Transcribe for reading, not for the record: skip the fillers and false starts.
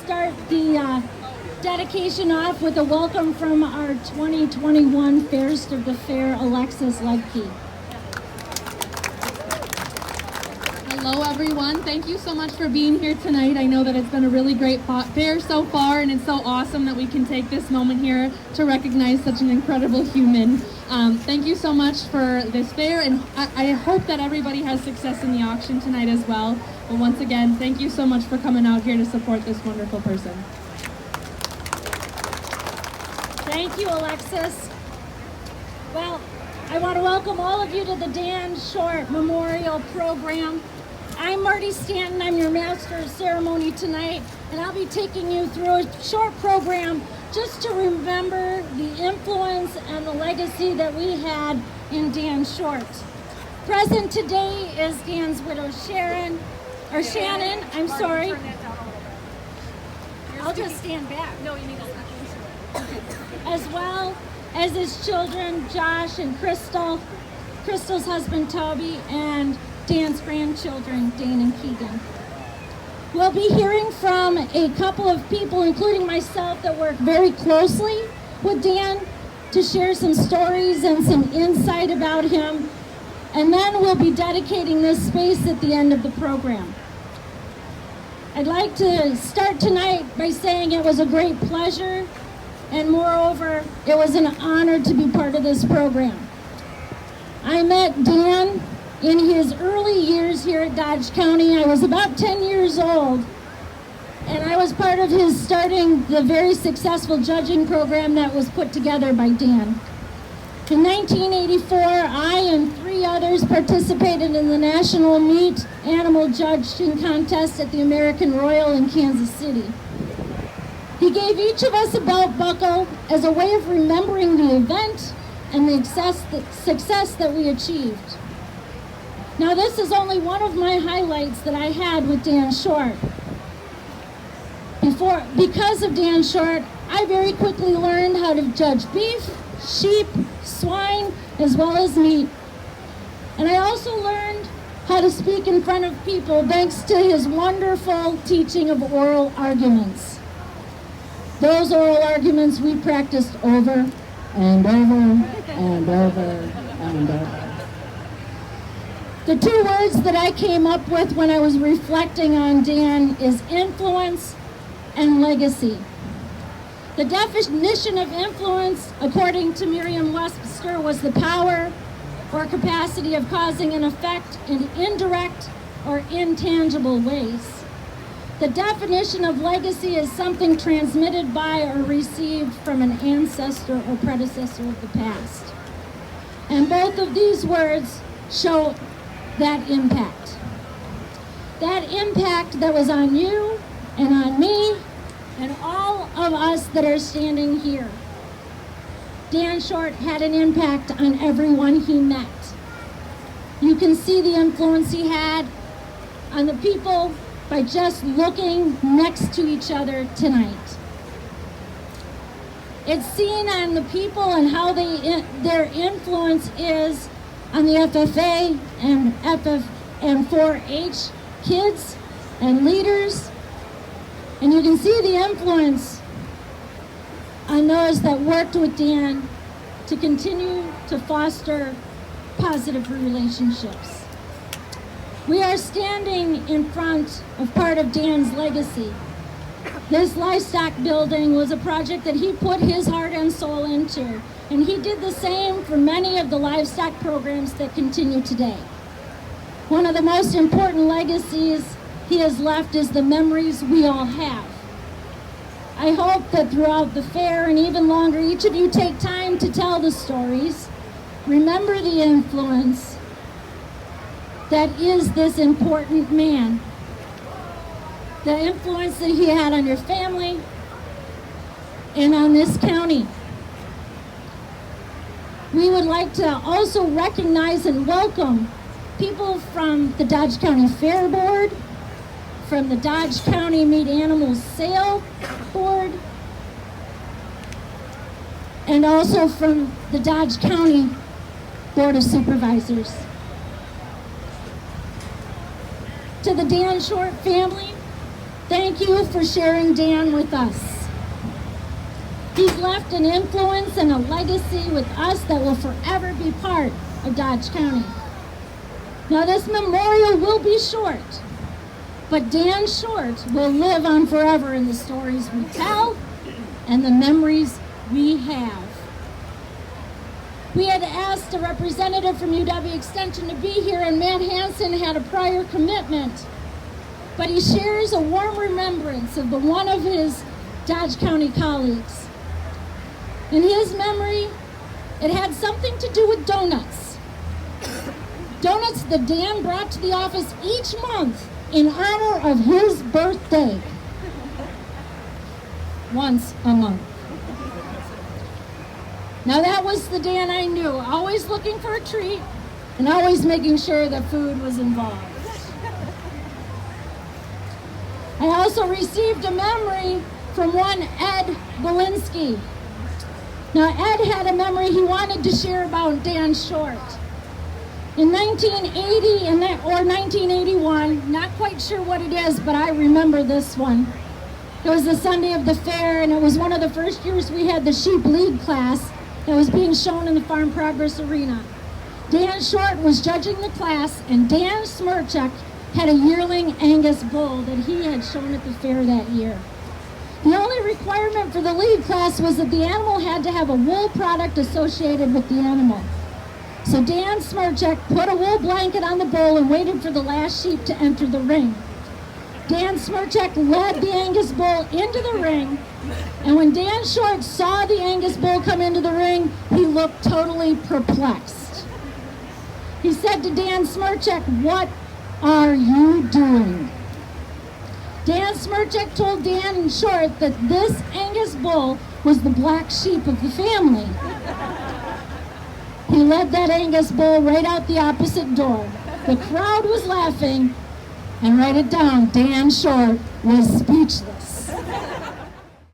start the dedication off with a welcome from our 2021 Fairest of the Fair, Alexis Ledke. Hello everyone, thank you so much for being here tonight. I know that it's been a really great fair so far, and it's so awesome that we can take this moment here to recognize such an incredible human. Thank you so much for this fair, and I hope that everybody has success in the auction tonight as well. But once again, thank you so much for coming out here to support this wonderful person. Thank you, Alexis. Well, I want to welcome all of you to the Dan Short Memorial Program. I'm Marty Stanton. I'm your Master of Ceremony tonight, and I'll be taking you through a short program just to remember the influence and the legacy that we had in Dan Short. Present today is Dan's widow Shannon. I'm sorry. I'll just stand back. No, you need to As well as his children, Josh and Crystal, Crystal's husband, Toby, and Dan's grandchildren, Dane and Keegan. We'll be hearing from a couple of people, including myself, that work very closely with Dan to share some stories and some insight about him. And then we'll be dedicating this space at the end of the program. I'd like to start tonight by saying it was a great pleasure, and moreover, it was an honor to be part of this program. I met Dan in his early years here at Dodge County. I was about 10 years old, and I was part of his starting the very successful judging program that was put together by Dan. In 1984, I and 3 others participated in the National Meat Animal Judging Contest at the American Royal in Kansas City. He gave each of us a belt buckle as a way of remembering the event and the success that we achieved. Now, this is only one of my highlights that I had with Dan Short. Because of Dan Short, I very quickly learned how to judge beef, sheep, swine, as well as meat. And I also learned how to speak in front of people thanks to his wonderful teaching of oral arguments. Those oral arguments we practiced over and over and over and over. The 2 words that I came up with when I was reflecting on Dan is influence and legacy. The definition of influence, according to Merriam-Webster, was the power or capacity of causing an effect in indirect or intangible ways. The definition of legacy is something transmitted by or received from an ancestor or predecessor of the past. And both of these words show that impact. That impact that was on you and on me and all of us that are standing here. Dan Short had an impact on everyone he met. You can see the influence he had on the people by just looking next to each other tonight. It's seen on the people and how their influence is on the FFA and 4-H kids and leaders. And you can see the influence on those that worked with Dan to continue to foster positive relationships. We are standing in front of part of Dan's legacy. This livestock building was a project that he put his heart and soul into, and he did the same for many of the livestock programs that continue today. One of the most important legacies he has left is the memories we all have. I hope that throughout the fair and even longer, each of you take time to tell the stories, remember the influence that is this important man, the influence that he had on your family and on this county. We would like to also recognize and welcome people from the Dodge County Fair Board, from the Dodge County Meat Animals Sale Board, and also from the Dodge County Board of Supervisors. To the Dan Short family, Thank you for sharing Dan with us. He's left an influence and a legacy with us that will forever be part of Dodge County. Now this memorial will be short, but Dan Short will live on forever in the stories we tell and the memories we have. We had asked a representative from UW Extension to be here, and Matt Hansen had a prior commitment, but he shares a warm remembrance of one of his Dodge County colleagues. In his memory, it had something to do with donuts. Donuts that Dan brought to the office each month in honor of his birthday. Once a month. Now that was the Dan I knew, always looking for a treat and always making sure that food was involved. I also received a memory from one Ed Belinsky. Now Ed had a memory he wanted to share about Dan Short. In 1980 or 1981, not quite sure what it is, but I remember this one. It was the Sunday of the fair, and it was one of the first years we had the sheep lead class that was being shown in the Farm Progress Arena. Dan Short was judging the class, and Dan Smirchuk had a yearling Angus bull that he had shown at the fair that year. The only requirement for the lead class was that the animal had to have a wool product associated with the animal. So Dan Smirchuk put a wool blanket on the bull and waited for the last sheep to enter the ring. Dan Smirchuk led the Angus bull into the ring, and when Dan Short saw the Angus bull come into the ring, he looked totally perplexed. He said to Dan Smirchuk, "What are you doing?" Dan Smirchuk told Dan Short that this Angus bull was the black sheep of the family. He led that Angus bull right out the opposite door. The crowd was laughing, and write it down, Dan Short was speechless.